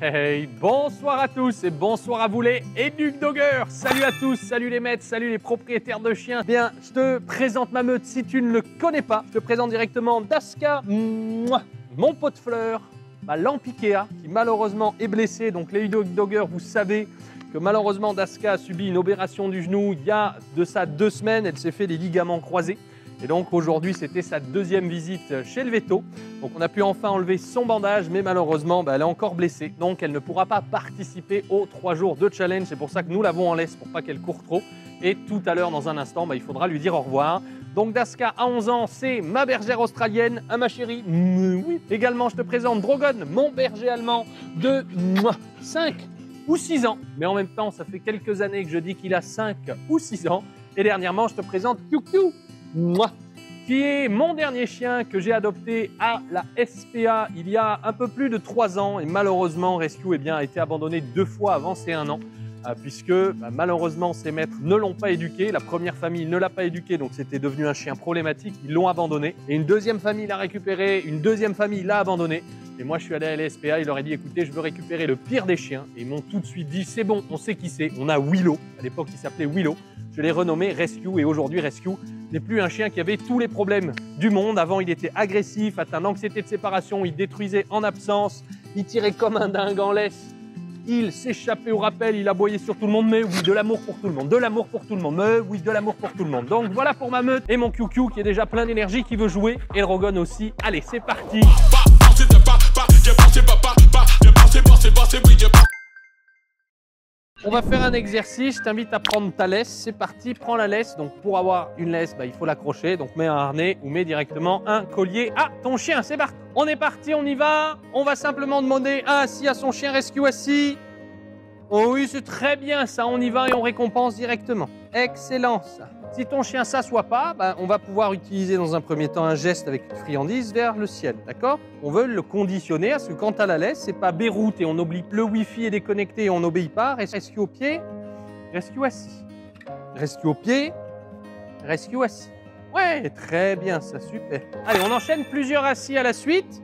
Hey, bonsoir à tous et bonsoir à vous les Educ Doggers. Salut à tous, salut les maîtres, salut les propriétaires de chiens. Bien, je te présente ma meute si tu ne le connais pas. Je te présente directement Daska, mon pot de fleurs, ma lampe Ikea qui malheureusement est blessée. Donc les Educ Doggers, vous savez que malheureusement Daska a subi une opération du genou il y a de ça 2 semaines. Elle s'est fait des ligaments croisés. Et donc aujourd'hui, c'était sa 2e visite chez le véto. Donc on a pu enfin enlever son bandage, mais malheureusement, elle est encore blessée. Donc elle ne pourra pas participer aux 3 jours de challenge. C'est pour ça que nous l'avons en laisse pour pas qu'elle court trop. Et tout à l'heure, dans un instant, il faudra lui dire au revoir. Donc Daska, à 11 ans, c'est ma bergère australienne, ma chérie. Oui. Également, je te présente Drogon, mon berger allemand de 5 ou 6 ans. Mais en même temps, ça fait quelques années que je dis qu'il a 5 ou 6 ans. Et dernièrement, je te présente Kyukyu, qui est mon dernier chien que j'ai adopté à la SPA il y a un peu plus de 3 ans. Et malheureusement, Rescue a été abandonné 2 fois avant ses 1 an. Puisque malheureusement, ses maîtres ne l'ont pas éduqué. La première famille ne l'a pas éduqué, donc c'était devenu un chien problématique. Ils l'ont abandonné. Et une 2e famille l'a récupéré, une 2e famille l'a abandonné. Et moi, je suis allé à la SPA, il leur a dit, écoutez, je veux récupérer le pire des chiens. Et ils m'ont tout de suite dit, c'est bon, on sait qui c'est. On a Willow. À l'époque, il s'appelait Willow. Je l'ai renommé Rescue. Et aujourd'hui, Rescue n'est plus un chien qui avait tous les problèmes du monde. Avant, il était agressif, atteint d'anxiété de séparation, il détruisait en absence, il tirait comme un dingue en laisse. Il s'échappait au rappel, il aboyait sur tout le monde, mais oui, de l'amour pour tout le monde, de l'amour pour tout le monde, mais oui, de l'amour pour tout le monde. Donc voilà pour ma meute et mon Kyukyu qui est déjà plein d'énergie, qui veut jouer, et le Drogon aussi. Allez, c'est parti. On va faire un exercice, je t'invite à prendre ta laisse, c'est parti, prends la laisse. Donc pour avoir une laisse, il faut l'accrocher, donc mets un harnais ou mets directement un collier à ton chien, c'est parti. On est parti, on y va, on va simplement demander un assis à son chien, Rescue assis. Oh oui, c'est très bien ça, on y va et on récompense directement. Excellent ça. Si ton chien ne s'assoit pas, on va pouvoir utiliser dans un premier temps un geste avec une friandise vers le ciel, d'accord? On veut le conditionner parce que quand tu as la laisse, c'est pas Beyrouth et on oublie le Wi-Fi est déconnecté et on n'obéit pas. Rescue au pied, Rescue assis. Rescue au pied, Rescue assis. Ouais, très bien ça, super. Allez, on enchaîne plusieurs assis à la suite.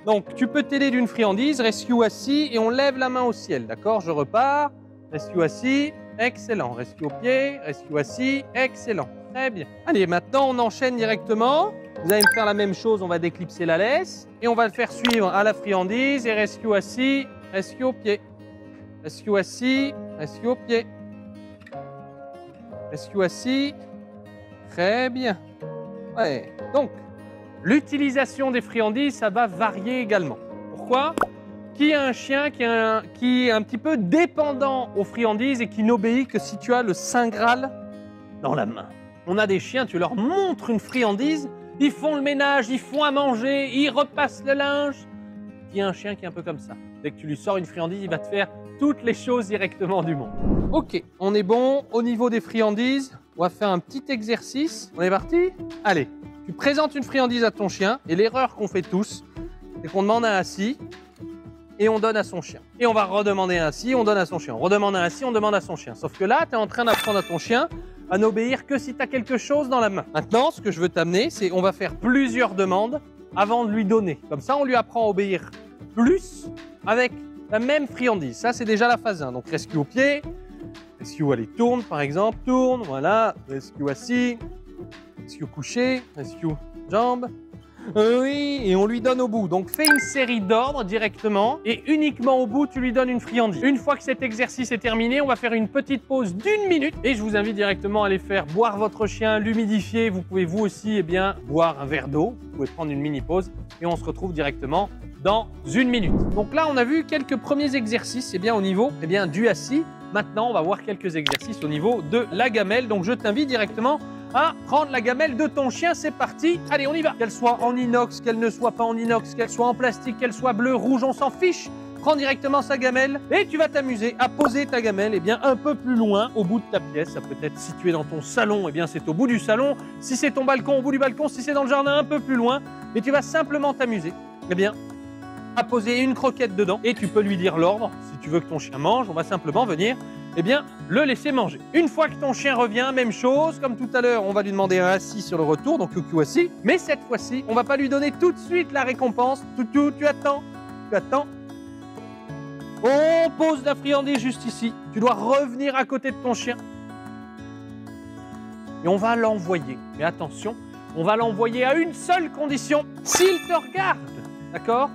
Donc, tu peux t'aider d'une friandise, Rescue assis et on lève la main au ciel, d'accord? Je repars, Rescue assis. Excellent. Rescue au pied, Rescue assis. Excellent. Très bien. Allez, maintenant, on enchaîne directement. Vous allez me faire la même chose. On va déclipser la laisse. Et on va le faire suivre à la friandise. Et Rescue assis, Rescue au pied. Rescue assis, Rescue au pied. Rescue assis. Très bien. Ouais. Donc, l'utilisation des friandises, ça va varier également. Pourquoi ? Qui a un chien qui est un petit peu dépendant aux friandises et qui n'obéit que si tu as le Saint Graal dans la main. On a des chiens, tu leur montres une friandise, ils font le ménage, ils font à manger, ils repassent le linge. Il y a un chien qui est un peu comme ça. Dès que tu lui sors une friandise, il va te faire toutes les choses directement du monde. Ok, on est bon. Au niveau des friandises, on va faire un petit exercice. On est parti? Allez, tu présentes une friandise à ton chien et l'erreur qu'on fait tous, c'est qu'on demande un assis et on donne à son chien. Et on va redemander un assis, on donne à son chien. On redemande un assis, on demande à son chien. Sauf que là, tu es en train d'apprendre à ton chien à n'obéir que si tu as quelque chose dans la main. Maintenant, ce que je veux t'amener, c'est on va faire plusieurs demandes avant de lui donner. Comme ça, on lui apprend à obéir plus avec la même friandise. Ça, c'est déjà la phase 1. Donc, Rescue au pied. Rescue, allez, tourne, par exemple. Tourne, voilà. Rescue assis. Rescue couché. Rescue jambes. Oui, et on lui donne au bout. Donc, fais une série d'ordres directement et uniquement au bout, tu lui donnes une friandise. Une fois que cet exercice est terminé, on va faire une petite pause d'1 minute et je vous invite directement à aller faire boire votre chien, l'humidifier. Vous pouvez vous aussi boire un verre d'eau. Vous pouvez prendre une mini pause et on se retrouve directement dans 1 minute. Donc là, on a vu quelques premiers exercices au niveau du assis. Maintenant, on va voir quelques exercices au niveau de la gamelle. Donc, je t'invite directement à prendre la gamelle de ton chien, c'est parti. Allez, on y va. Qu'elle soit en inox, qu'elle ne soit pas en inox, qu'elle soit en plastique, qu'elle soit bleue, rouge, on s'en fiche. Prends directement sa gamelle et tu vas t'amuser à poser ta gamelle un peu plus loin au bout de ta pièce. Ça peut être situé dans ton salon, c'est au bout du salon. Si c'est ton balcon, au bout du balcon. Si c'est dans le jardin, un peu plus loin. Et tu vas simplement t'amuser à poser une croquette dedans et tu peux lui dire l'ordre. Si tu veux que ton chien mange, on va simplement venir le laisser manger. Une fois que ton chien revient, même chose, comme tout à l'heure, on va lui demander un assis sur le retour, donc Kyukyu assis, mais cette fois-ci, on va pas lui donner tout de suite la récompense. Tu attends, on pose la friandise juste ici. Tu dois revenir à côté de ton chien. Et on va l'envoyer. Mais attention, on va l'envoyer à une seule condition, s'il te regarde. D'accord?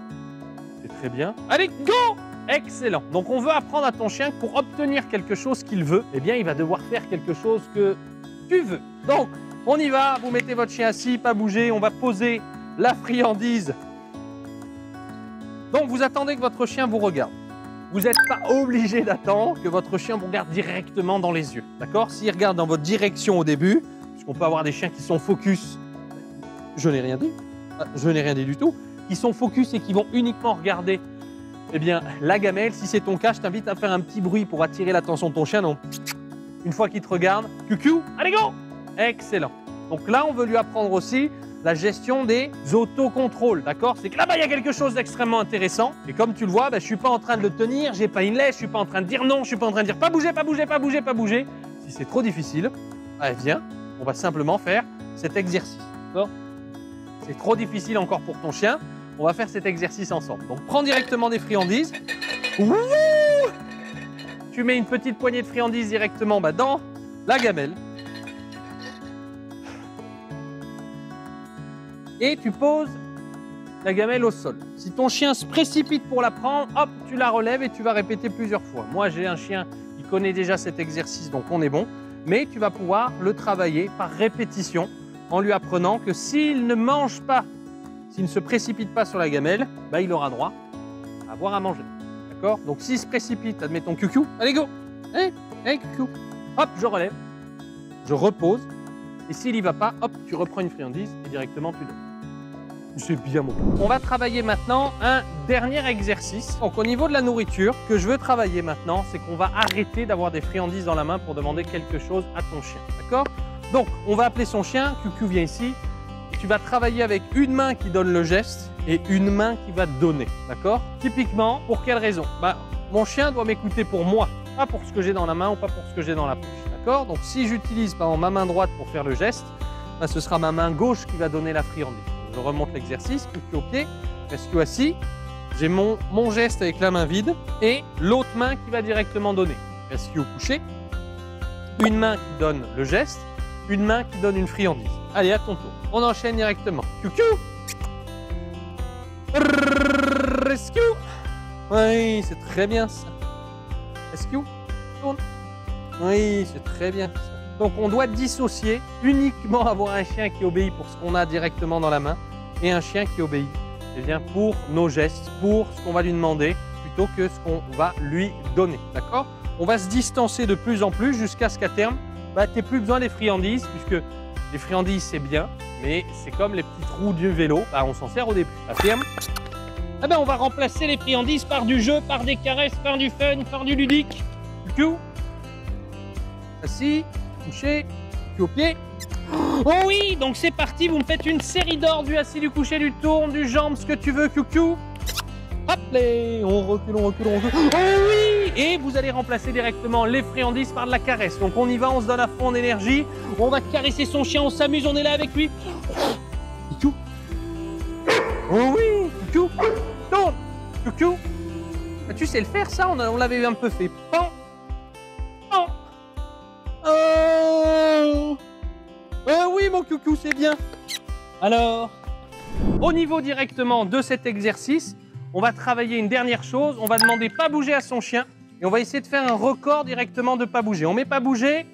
C'est très bien. Allez, go! Excellent. Donc on veut apprendre à ton chien que pour obtenir quelque chose qu'il veut, eh bien il va devoir faire quelque chose que tu veux. Donc on y va, vous mettez votre chien assis, pas bouger, on va poser la friandise. Donc vous attendez que votre chien vous regarde. Vous n'êtes pas obligé d'attendre que votre chien vous regarde directement dans les yeux. D'accord? S'il regarde dans votre direction au début, puisqu'on peut avoir des chiens qui sont focus, je n'ai rien dit, je n'ai rien dit du tout, qui sont focus et qui vont uniquement regarder eh bien, la gamelle. Si c'est ton cas, je t'invite à faire un petit bruit pour attirer l'attention de ton chien. Donc, une fois qu'il te regarde, cucu, allez go! Excellent. Donc là, on veut lui apprendre aussi la gestion des autocontrôles, d'accord? C'est que là-bas, il y a quelque chose d'extrêmement intéressant. Et comme tu le vois, je ne suis pas en train de le tenir, j'ai pas une laisse, je ne suis pas en train de dire non, je ne suis pas en train de dire pas bouger, pas bouger, pas bouger, pas bouger. Si c'est trop difficile, viens, on va simplement faire cet exercice, d'accord? C'est trop difficile encore pour ton chien, on va faire cet exercice ensemble. Donc, prends directement des friandises. Ouh, tu mets une petite poignée de friandises directement dans la gamelle. Et tu poses la gamelle au sol. Si ton chien se précipite pour la prendre, hop, tu la relèves et tu vas répéter plusieurs fois. Moi, j'ai un chien qui connaît déjà cet exercice, donc on est bon. Mais tu vas pouvoir le travailler par répétition en lui apprenant que s'il ne mange pas, s'il ne se précipite pas sur la gamelle, il aura droit à avoir à manger. D'accord? Donc s'il se précipite, admettons cucu, allez go! Hey, cucu! Hop, je relève, je repose. Et s'il n'y va pas, hop, tu reprends une friandise et directement tu donnes. C'est bien mon. On va travailler maintenant un dernier exercice. Donc au niveau de la nourriture, ce que je veux travailler maintenant, c'est qu'on va arrêter d'avoir des friandises dans la main pour demander quelque chose à ton chien. D'accord? Donc on va appeler son chien, Cucu viens ici. Tu vas travailler avec une main qui donne le geste et une main qui va donner. D'accord? Typiquement, pour quelle raison? Mon chien doit m'écouter pour moi, pas pour ce que j'ai dans la main ou pas pour ce que j'ai dans la poche. D'accord? Donc si j'utilise par exemple ma main droite pour faire le geste, ce sera ma main gauche qui va donner la friandise. Je remonte l'exercice, Cucu au pied, rescue assis. J'ai mon geste avec la main vide et l'autre main qui va directement donner. Rescue au couché. Une main qui donne le geste, une main qui donne une friandise. Allez, à ton tour. On enchaîne directement. Cucu. Rescue. Oui, c'est très bien ça. Rescue. Tourne. Oui, c'est très bien ça. Donc on doit dissocier uniquement avoir un chien qui obéit pour ce qu'on a directement dans la main et un chien qui obéit pour nos gestes, pour ce qu'on va lui demander plutôt que ce qu'on va lui donner. D'accord? On va se distancer de plus en plus jusqu'à ce qu'à terme, tu n'aies plus besoin des friandises puisque les friandises c'est bien, mais c'est comme les petits trous du vélo, on s'en sert au début. À terme, on va remplacer les friandises par du jeu, par des caresses, par du fun, par du ludique. Cucu. Assis. Couché, au pied. Oh oui, donc c'est parti, vous me faites une série d'or du assis, du couché, du tourne, du jambe, ce que tu veux, Cucu. Hop, on recule, on recule, on recule. Oh oui, et vous allez remplacer directement les friandises par de la caresse. Donc on y va, on se donne à fond en énergie, on va caresser son chien, on s'amuse, on est là avec lui. Cucu. Oh oui, Cucu. Tourne, Cucu. Tu sais le faire ça, on l'avait un peu fait. Pan. Pan. Oui, mon Cucu, c'est bien. Alors, au niveau directement de cet exercice, on va travailler une dernière chose. On va demander pas bouger à son chien et on va essayer de faire un record directement de pas bouger. On met pas bouger.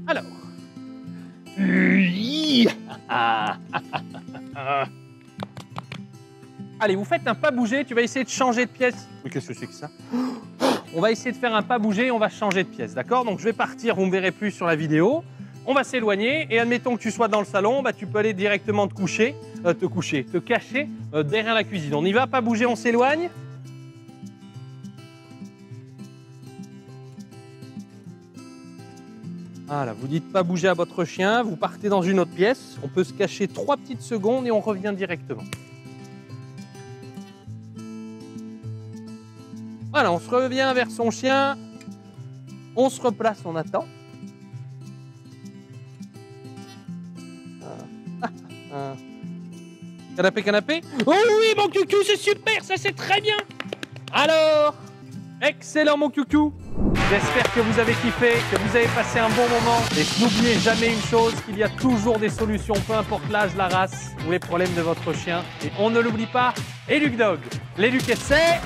Alors. Allez, vous faites un pas bouger, tu vas essayer de changer de pièce. Mais qu'est-ce que c'est que ça? On va essayer de faire un pas bouger, on va changer de pièce, d'accord? Donc je vais partir, vous ne me verrez plus sur la vidéo. On va s'éloigner et admettons que tu sois dans le salon, tu peux aller directement te cacher derrière la cuisine. On y va, pas bouger, on s'éloigne. Voilà, vous dites pas bouger à votre chien, vous partez dans une autre pièce, on peut se cacher 3 petites secondes et on revient directement. Voilà, on se revient vers son chien On se replace, on attend. Canapé, canapé. Oh oui, mon coucou, c'est super, ça c'est très bien. Alors, excellent mon coucou. J'espère que vous avez kiffé, que vous avez passé un bon moment. Et n'oubliez jamais une chose, qu'il y a toujours des solutions, peu importe l'âge, la race ou les problèmes de votre chien. Et on ne l'oublie pas, Eluc Dog. L'éduquer, c'est...